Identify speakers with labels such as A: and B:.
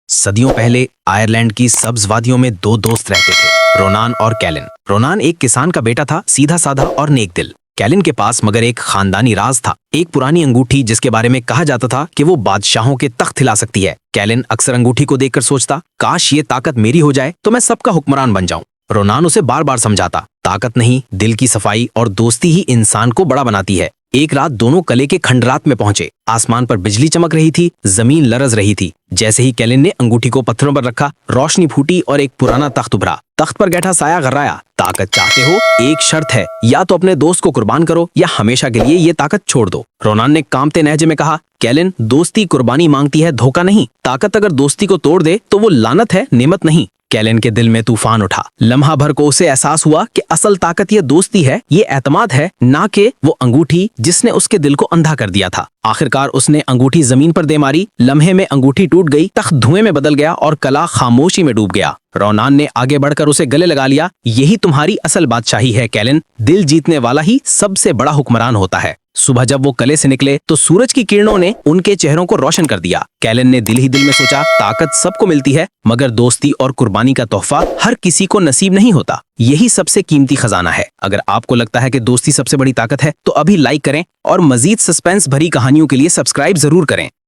A: सदियों पहले आयरलैंड की सब्ज वादियों में दो दोस्त रहते थे, रोनान और कैलिन। रोनान एक किसान का बेटा था, सीधा साधा और नेक दिल। कैलिन के पास मगर एक खानदानी राज था, एक पुरानी अंगूठी जिसके बारे में कहा जाता था कि वो बादशाहों के तख्त हिला सकती है। कैलिन अक्सर अंगूठी को देखकर सोचता, काश ये ताकत मेरी हो जाए तो मैं सबका हुक्मरान बन जाऊं। रोनान उसे बार बार समझाता, ताकत नहीं, दिल की सफाई और दोस्ती ही इंसान को बड़ा बनाती है। एक रात दोनों कले के खंडरात में पहुंचे। आसमान पर बिजली चमक रही थी, जमीन लरज रही थी। जैसे ही कैलिन ने अंगूठी को पत्थरों पर रखा, रोशनी फूटी और एक पुराना तख्त उभरा। तख्त पर बैठा साया घर्राया, ताकत चाहते हो? एक शर्त है, या तो अपने दोस्त को कुर्बान करो या हमेशा के लिए ये ताकत छोड़ दो। रोनान ने कांपते लहजे में कहा, कैलिन, दोस्ती कुर्बानी मांगती है, धोखा नहीं। ताकत अगर दोस्ती को तोड़ दे तो वो लानत है, नेमत नहीं। कैलिन के दिल में तूफान उठा। लम्हा भर को उसे एहसास हुआ कि असल ताकत ये दोस्ती है, ये एतमाद है, ना कि वो अंगूठी जिसने उसके दिल को अंधा कर दिया था। आखिरकार उसने अंगूठी जमीन पर दे मारी। लम्हे में अंगूठी टूट गई, तख्त धुएं में बदल गया और कला खामोशी में डूब गया। रोनान ने आगे बढ़कर उसे गले लगा लिया। यही तुम्हारी असल बादशाही है कैलिन, दिल जीतने वाला ही सबसे बड़ा हुक्मरान होता है। सुबह जब वो कले से निकले तो सूरज की किरणों ने उनके चेहरों को रोशन कर दिया। कैलिन ने दिल ही दिल में सोचा, ताकत सबको मिलती है, मगर दोस्ती और कुर्बानी का तोहफा हर किसी को नसीब नहीं होता। यही सबसे कीमती खजाना है। अगर आपको लगता है कि दोस्ती सबसे बड़ी ताकत है तो अभी लाइक करें और मजीद सस्पेंस भरी कहानियों के लिए सब्सक्राइब जरूर करें।